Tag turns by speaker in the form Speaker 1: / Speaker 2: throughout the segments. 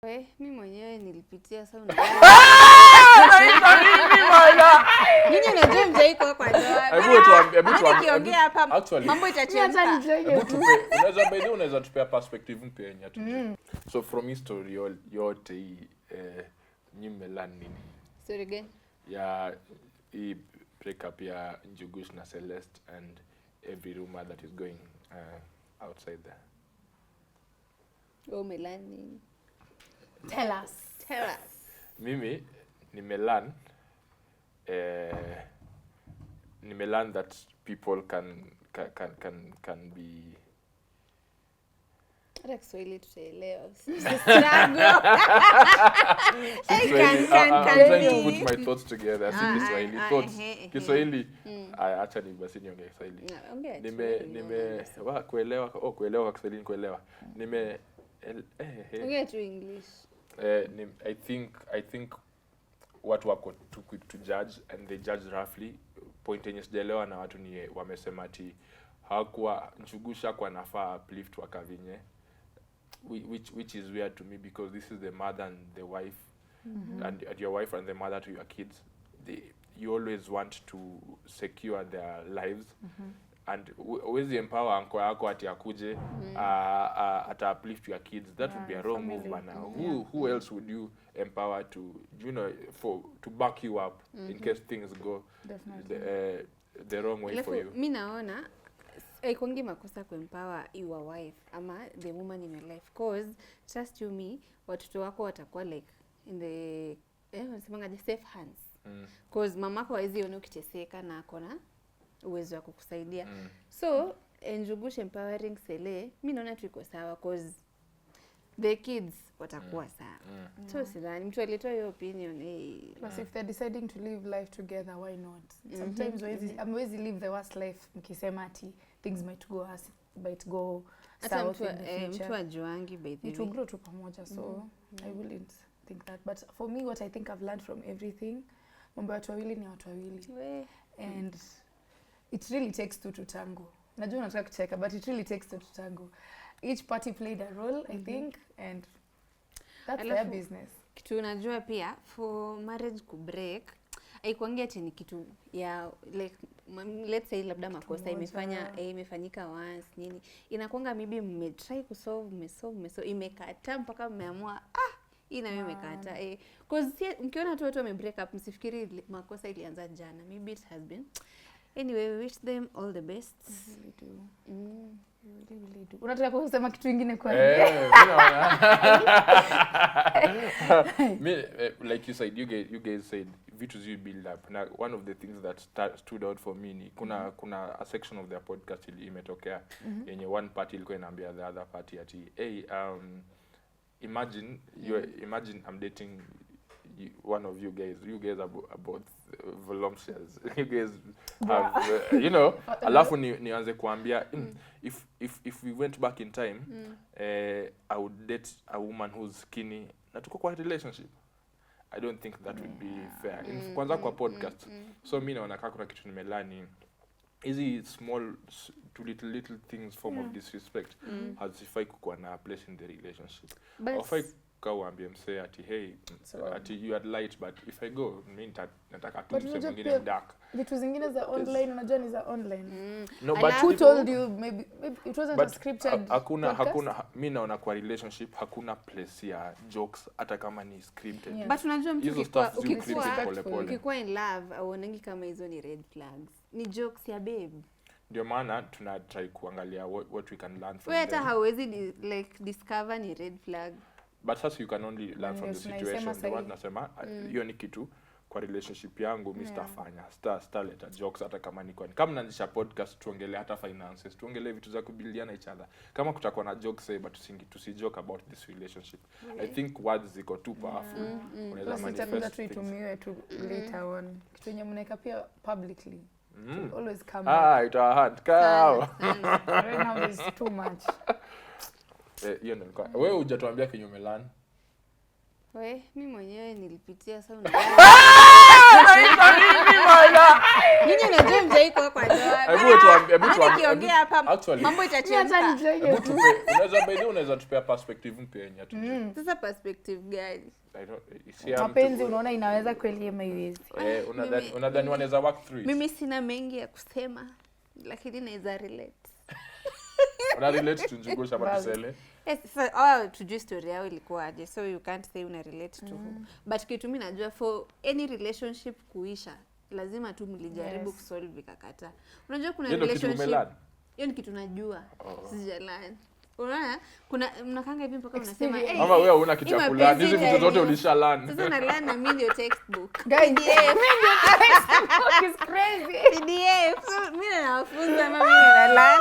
Speaker 1: Mimi mwenyewe nilipitia sana. Nini unajua mjaiko kwa ndoa?
Speaker 2: Hebu tuambie.
Speaker 1: Kiongea hapa
Speaker 2: Actually,
Speaker 1: mambo itachemka.
Speaker 2: Unaweza tupea perspective mpya yenye tu. So from history yote hii nyimelearn nini?
Speaker 1: Story gani?
Speaker 2: Ya hii breakup ya Njugush na Celeste and every rumor that is going outside there.
Speaker 1: Umelearn nini?
Speaker 3: Tell us.
Speaker 2: Mimi nimelearn that people can be
Speaker 1: Hata Kiswahili tutaelewa.
Speaker 2: I'm trying to put my thoughts together. Kiswahili thoughts. Kiswahili acha ni basi niongee Kiswahili. Kuelewa kwa Kiswahili kuelewa.
Speaker 1: Ongea tu English.
Speaker 2: I think watu wako too quick to judge and they judge roughly. Point yenye sijaelewa na watu ni wamesema ati hakuwa Nchugusha kwa nafaa uplift wakavinye, which is weird to me because this is the mother and the wife and your wife and the mother to your kids. You always want to secure their lives and always empower uncle yako ati akuje ata uplift your kids. That would be a wrong move bana. Who else would you empower to, to back you up in case things go the wrong way for you?
Speaker 1: Mimi naona haikuangi makosa kuempower your wife ama the woman in your life, cause trust you me, watoto wako watakuwa like in the wanasemanga safe hands. Cause mamako hawezi ona ukiteseka na akona uwezo wa kukusaidia. So Njugush empowering Sele, mimi naona tu iko sawa cause the kids watakuwa sawa. So sidhani mtu alitoa hiyo opinion
Speaker 3: Plus if they're deciding to live life together, why not? Sometimes amwezi live the worst life mkisema ati things might go south in the future.
Speaker 1: Mtu ajuangi by the way.
Speaker 3: It will grow tu pamoja, so I wouldn't think that. But for me, what I think I've learned from everything, mambo ya watu wawili ni watu wawili. And it really takes two to tango. Najua nataka kucheka, but it really takes two to tango. Each party played a role, I think, and that's their business.
Speaker 1: Kitu unajua pia for marriage ku break haikuangia ati ni kitu ya like let's say labda makosa imefanyika once nini, inakuanga maybe mmetry kusolve imekata mpaka mmeamua hii na mimi imekata cause mkiona tu watu wame break up msifikiri makosa ilianza jana, maybe it has been. Anyway, we wish them all the best.
Speaker 3: Really do. Really do. Unataka kusema kitu kingine kwa
Speaker 2: me like you said, you guys said vitus you build up. Now one of the things that stood out for me ni kuna a section of their podcast imetokea yenye one party ilikuwa inaambia the other party ati imagine I'm dating one of you guys are both voluptuous. You guys have alafu nianze kuambia if we went back in time I would date a woman who's skinny na tuko kwa relationship. I don't think that would be fair. Kwanza kwa podcast. So mimi naona kama kuna kitu nimelani hizi small to little things form of disrespect hazifai kuwa na place in the relationship. Ofai kawaambia msee ati hey ati you are light but if I go mimi nataka tu msee mwingine dark.
Speaker 3: Vitu zingine za online unajua ni za online.
Speaker 2: No, but
Speaker 3: who told you maybe it wasn't a scripted.
Speaker 2: Hakuna mimi naona kwa relationship hakuna place ya jokes hata kama ni scripted.
Speaker 1: But unajua mtu ukikuwa in love auonangi kama hizo ni red flags. Ni jokes ya babe.
Speaker 2: Ndio maana tuna try kuangalia what we can learn from them.
Speaker 1: Wewe hata hauwezi like discover ni red flag.
Speaker 2: But sasa you can only learn from the situation. The one nasema hiyo ni kitu kwa relationship yangu mimi sitafanya. Leta jokes hata kama ni kwani. Kama naanzisha podcast tuongelee hata finances, tuongelee vitu za kubuildiana each other. Kama kutakuwa na jokes say but tusijoke about this relationship. I think words ziko too powerful. Unaweza manifest
Speaker 3: tuitumiwe tu later on. Kitu yenye mnaeka pia publicly. Always come back.
Speaker 2: It a hard cow.
Speaker 3: Right now is too much.
Speaker 2: Hiyo ndio. Wewe hujatuambia kinyume lan.
Speaker 1: Mimi mwenyewe nilipitia sana. Nini unajua mjaiko kwa ndoa?
Speaker 2: Hebu tuambie
Speaker 1: Nikiongea hapa mambo itachemka.
Speaker 2: Hebu tupe unaweza tupea perspective mpya yenye tu.
Speaker 1: Sasa perspective gani?
Speaker 2: I don't
Speaker 3: mapenzi unaona inaweza kweli ama iwezi.
Speaker 2: Unadhani wanaweza work through it?
Speaker 1: Mimi sina mengi ya kusema lakini naweza relate.
Speaker 2: Una relate to Njugusha Matusele?
Speaker 1: Yes, tujue story yao ilikuwaje, so you can't say una relate to who. But kitu mimi najua for any relationship kuisha lazima tu mlijaribu kusolve ikakata. Unajua kuna relationship hiyo ni kitu najua sijalani. Unaona kuna mnakanga hivi mpaka unasema
Speaker 2: ama wewe una kitu ya kulani hizi vitu zote ulishalani.
Speaker 1: Sasa na learn na mimi ndio textbook.
Speaker 3: Guys, textbook is crazy.
Speaker 1: PDF. So mimi nafunza mama mimi na learn.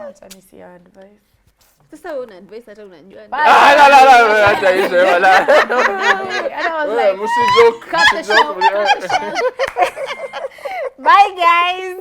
Speaker 3: But si advice.
Speaker 1: Sasa una advice hata unajua.
Speaker 2: La hata hizo wala.
Speaker 3: I was like,
Speaker 2: msijoke.
Speaker 3: cut the show.
Speaker 1: Bye guys.